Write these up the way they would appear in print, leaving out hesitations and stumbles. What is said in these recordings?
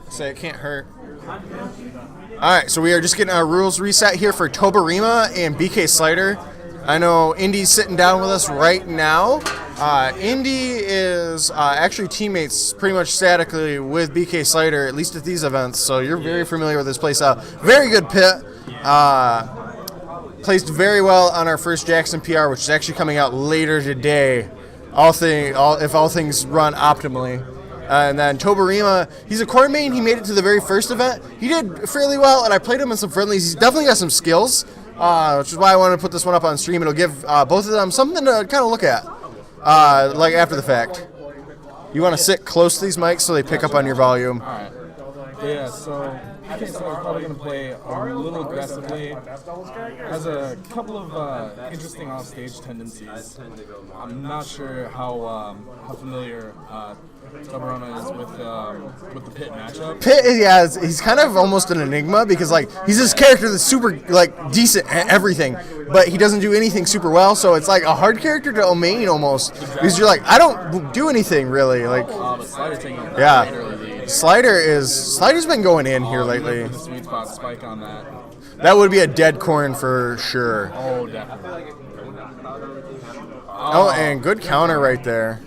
So it can't hurt. Alright, so we are just getting our rules reset here for Tobirama and BK Slider. I know Indy's sitting down with us right now. Indy is actually teammates pretty much statically with BK Slider, at least at these events, so you're very familiar with this place. Very good pit. Placed very well on our first Jackson PR, which is actually coming out later today, if all things run optimally. And then Tobirama, he's a core main. He made it to the very first event. He did fairly well, and I played him in some friendlies. He's definitely got some skills, which is why I wanted to put this one up on stream. It'll give both of them something to kind of look at, like after the fact. You want to sit close to these mics so they pick up on your volume. All right. Yeah, so I think someone's probably going to play a little aggressively. Has a couple of interesting off-stage tendencies. I'm not sure how familiar Tobirama is with the Pit matchup. Pit, yeah, he's kind of almost an enigma because like he's this character that's super like decent at everything, but he doesn't do anything super well. So it's like a hard character to main almost because you're like I don't do anything really like. But Slider's taking yeah. Slider's been going in here lately. The sweet spot spike on that. That would be a dead corn for sure. Oh, definitely. Oh, and good counter right there.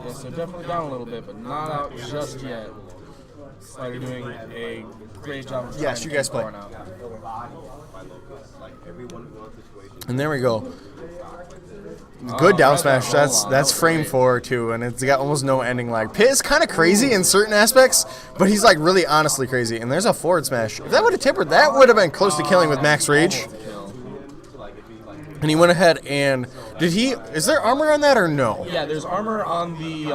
Yeah, so definitely down a little bit, but not out just yet. Slider doing a great job of yes, you guys play. Out. And there we go. Good down smash. That's frame 4 too, and it's got almost no ending lag. Pit is kind of crazy in certain aspects, but he's like really honestly crazy. And there's a forward smash. If that would have tippered, that would have been close to killing with max rage. And he went ahead and is there armor on that or no? Yeah, there's armor on the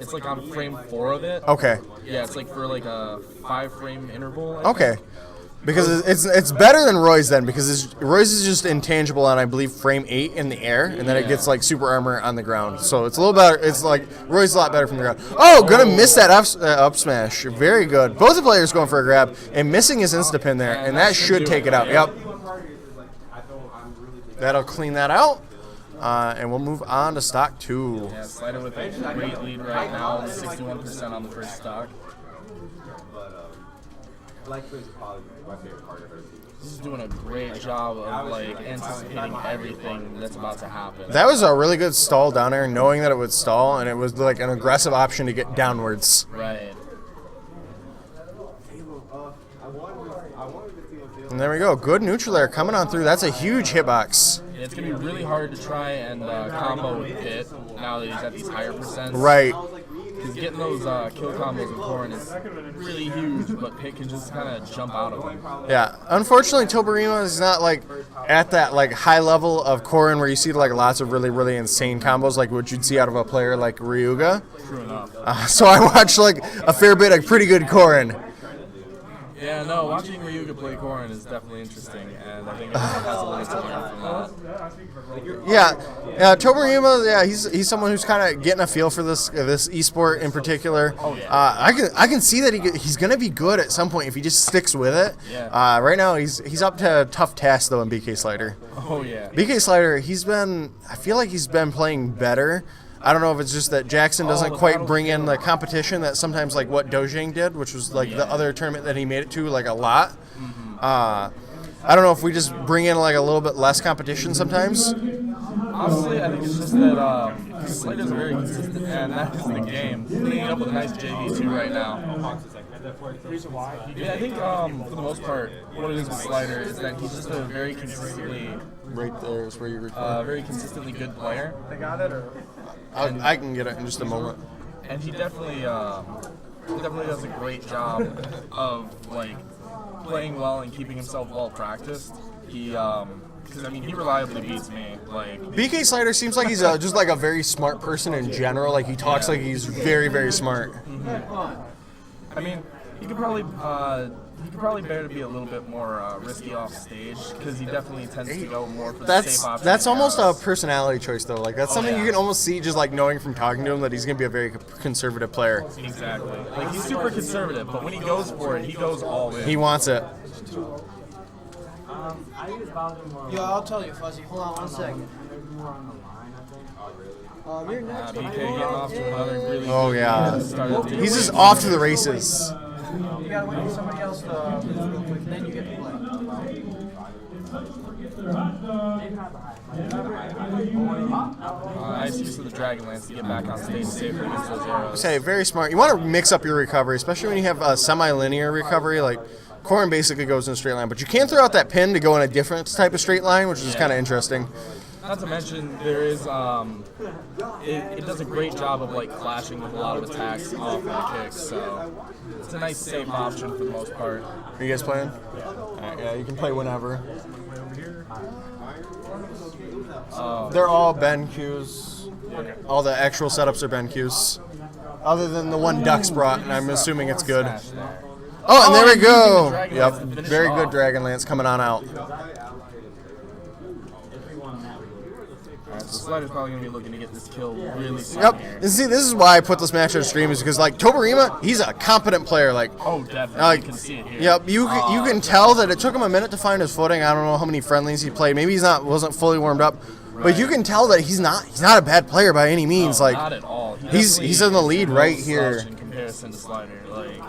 it's like on frame 4 of it. Okay. Yeah, it's like for like a 5-frame interval. I think. Because it's better than Roy's then, because Roy's is just intangible on I believe frame 8 in the air, and then it gets like super armor on the ground. So it's a little better. It's like Roy's a lot better from the ground. Oh, gonna miss that up smash. Very good. Both the players going for a grab and missing his insta pin there, and that should take it out. Yep. That'll clean that out. And we'll move on to stock 2. Yeah, Slider with a great lead right now, 61% on the first stock. This is doing a great job of like anticipating everything that's about to happen. That was a really good stall down there, knowing that it would stall, and it was like an aggressive option to get downwards. Right. And there we go. Good neutral air coming on through. That's a huge hitbox. Yeah, it's going to be really hard to try and combo with Pit now that he's at these higher percents. Right. Because getting those kill combos with Corrin is really huge, but Pit can just kind of jump out of them. Yeah. Unfortunately, Tobirama is not like at that like high level of Corrin where you see like lots of really, really insane combos like what you'd see out of a player like Ryuga. True enough. So I watched like a fair bit of pretty good Corrin. Yeah, no, watching Ryuga play Corrin is definitely interesting, and I think everyone has a lot to learn from that. Yeah, Tobirama, yeah, he's someone who's kind of getting a feel for this esport in particular. Oh, yeah. I can see that he's going to be good at some point if he just sticks with it. Yeah. Right now, he's up to a tough task, though, in BK Slider. Oh, yeah. BK Slider, I feel like he's been playing better. I don't know if it's just that Jackson doesn't quite bring in the competition that sometimes like what Dojang did, which was like the other tournament that he made it to like a lot. Mm-hmm. I don't know if we just bring in like a little bit less competition sometimes. Honestly, I think it's just that Slider's very consistent, and that is the game. Cleaning up with a nice JV2 right now. Yeah, I think for the most part, what it is with Slider is that he's just a very consistently Right there is where you're very consistently good player. They got it, or? I can get it in just a moment. And he definitely does a great job of like playing well and keeping himself well practiced. He because I mean he reliably beats me. Like BK Slider seems like he's just like a very smart person in general. Like he talks like he's very, very smart. I mean, he could probably bear to be a little bit more risky off stage because he definitely tends to go more for the safe option. That's almost a personality choice though. Like that's something you can almost see just like knowing from talking to him that he's gonna be a very conservative player. Exactly. Like he's super conservative, but when he goes for it, he goes all in. He wants it. Yo, I'll tell you, Fuzzy. Hold on one second. BK getting off to another really Oh, good yeah. start of the He's just off to the races. You gotta wait for somebody else to real quick, then you get to play. Nice use of the Dragonlance to get back on stage safely against those arrows. Say, very smart. You want to mix up your recovery, especially when you have a semi-linear recovery. Like, Corrin basically goes in a straight line, but you can throw out that pin to go in a different type of straight line, which is kind of interesting. Not to mention, there is it does a great job of like clashing with a lot of attacks off the kicks, so it's a nice safe option for the most part. Are you guys playing? Alright, yeah, you can play whenever. They're all Ben Qs. All the actual setups are Ben Qs. Other than the one Ducks brought, and I'm assuming it's good. Oh, and there we go! Yep, very good Dragonlance coming on out. So Slider's probably going to be looking to get this kill really soon. Yep, here. and see, this is why I put this match on stream, is because, like, Tobirama, he's a competent player. Like, Oh, definitely. You can see it here. Yep, you can tell that it took him a minute to find his footing. I don't know how many friendlies he played. Maybe wasn't fully warmed up, but you can tell that he's not a bad player by any means. No, Like, not at all. he's in the lead right no here. slouch in comparison to Slider. Like,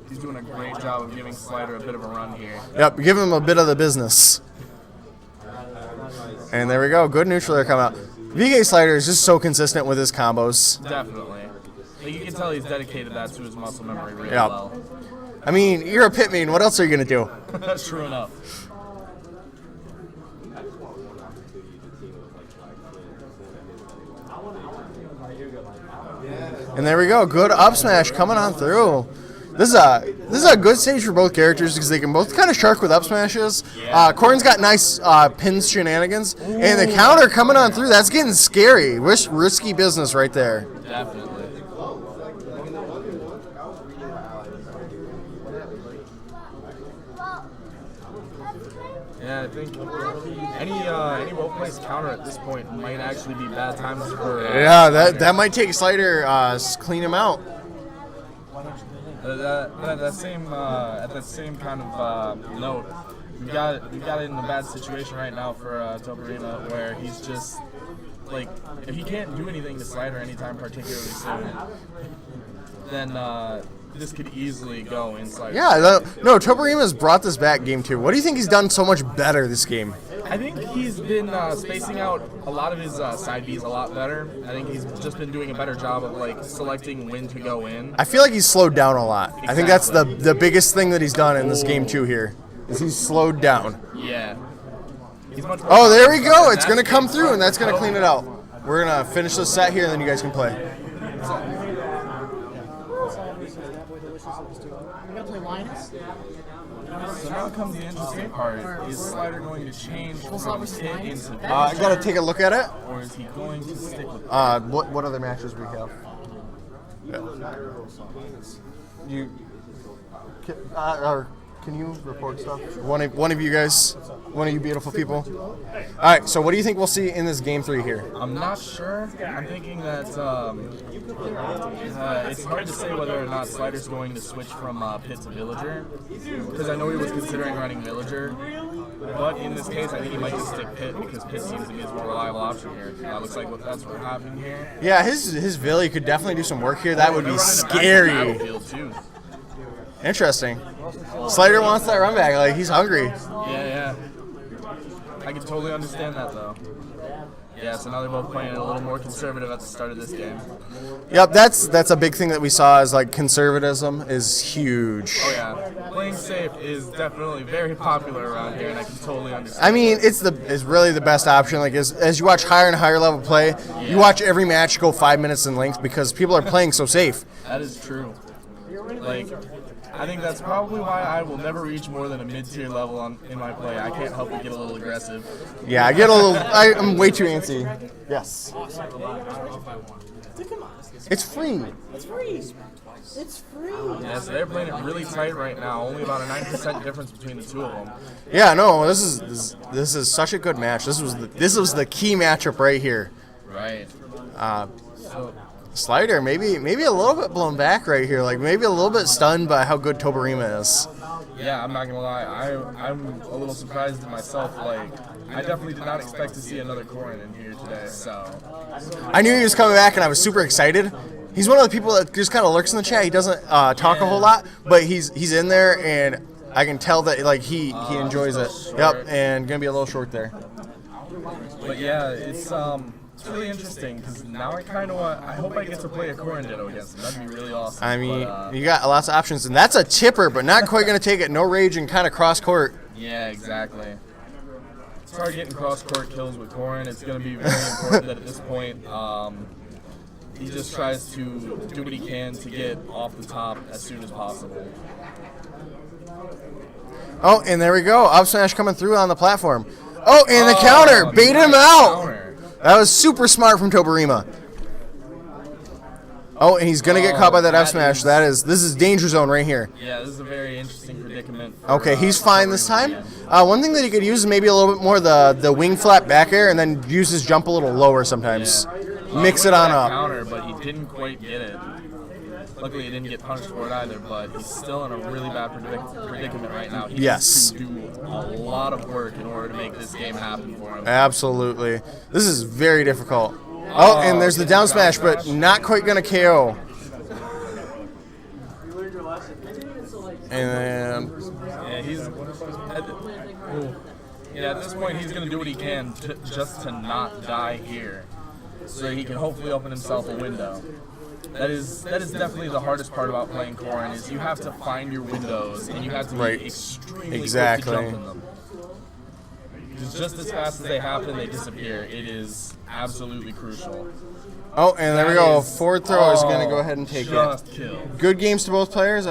he's doing a great job of giving Slider a bit of a run here. Yep, give him a bit of the business. And there we go. Good neutral there coming out. VK Slider is just so consistent with his combos. Definitely. Like, you can tell he's dedicated that to his muscle memory really Yep. well. I mean, you're a pit main. What else are you going to do? That's true enough. And there we go. Good up smash coming on through. This is a good stage for both characters because they can both kind of shark with up smashes. Corrin's got nice pins shenanigans, and the counter coming on through. That's getting scary. Risky business right there. Definitely. Yeah, I think any well-placed counter at this point might actually be bad times for. Yeah, that might take Slider clean him out. At that same kind of note, we got it in a bad situation right now for Tobirama, where he's just like, if he can't do anything to Slider anytime particularly soon, then this could easily go in Slider. Yeah, no, Tobirama's brought this back game 2. What do you think he's done so much better this game? I think he's been spacing out a lot of his side Bs a lot better. I think he's just been doing a better job of like selecting when to go in. I feel like he's slowed down a lot. Exactly. I think that's the biggest thing that he's done in this game 2 here, is he's slowed down. Yeah. He's much more Oh, there we go. confident. It's going to come through, and that's going to clean it out. We're going to finish this set here, and then you guys can play. We gotta play Linus. So now comes the interesting part. Is Slider going to change from hit into I got to take a look at it. or is he going to stick with What other matches we have? Can you report stuff? One of you guys, one of you beautiful people. All right. So what do you think we'll see in this game 3 here? I'm not sure. I'm thinking that it's hard to say whether or not Slider's going to switch from Pit to Villager, because I know he was considering running Villager. But in this case, I think he might just stick Pit because Pit seems to be his more reliable option here. Looks like that's what's happening here. Yeah, his Villy could definitely do some work here. That would be scary. Battlefield too. Interesting. Slider wants that run back. Like, he's hungry. Yeah. I can totally understand that though. Yeah, so now they're both playing a little more conservative at the start of this game. Yep, that's a big thing that we saw, is like conservatism is huge. Oh yeah, playing safe is definitely very popular around here, and I can totally understand. I mean, it's really the best option. Like, as you watch higher and higher level play, you watch every match go 5 minutes in length because people are playing so safe. That is true. Like, I think that's probably why I will never reach more than a mid-tier level in my play. I can't help but get a little aggressive. Yeah, I get a little. I'm way too antsy. Yes. It's free. It's free. It's free. Yeah, so they're playing it really tight right now. Only about a 9% difference between the two of them. Yeah, no, this is such a good match. This was the key matchup right here. Right. Slider maybe a little bit blown back right here. Like, maybe a little bit stunned by how good Tobirama is. Yeah, I'm not gonna lie. I'm a little surprised at myself. Like, I definitely did not expect to see another Corrin in here today. So I knew he was coming back, and I was super excited. He's one of the people that just kind of lurks in the chat. He doesn't talk a whole lot, but he's in there, and I can tell that like he enjoys it. Yep, and gonna be a little short there. But yeah, it's really interesting because now I kind of want. I hope I get to play a Corrin Ditto against him. That'd be really awesome. I mean, you got lots of options, and that's a chipper, but not quite gonna take it. No rage and kind of cross court. Yeah, exactly. It's hard getting cross court kills with Corrin. It's gonna be very important that at this point. He just tries to do what he can to get off the top as soon as possible. Oh, and there we go. Up smash coming through on the platform. Oh, and the counter. Baited him out. Counter. That was super smart from Tobirama. Oh, and he's going to get caught by that F smash. This is danger zone right here. Yeah, this is a very interesting predicament. Okay, he's fine this time. One thing that he could use is maybe a little bit more the wing flap back air and then use his jump a little lower sometimes. Yeah. Mix it on up. Counter, but he didn't quite get it. Luckily, he didn't get punished for it either, but he's still in a really bad predicament right now. He needs to do a lot of work in order to make this game happen for him. Absolutely. This is very difficult. Oh, and there's the down smash, but not quite going to KO. And at this point, he's going to do what he can just to not die here, so he can hopefully open himself a window. That is definitely the hardest part about playing Corrin is you have to find your windows and you have to be extremely quick to jump in them. Because just as fast as they happen, they disappear. It is absolutely crucial. Oh, and there we go. Forward throw is going to go ahead and take it. Just kill. Good games to both players.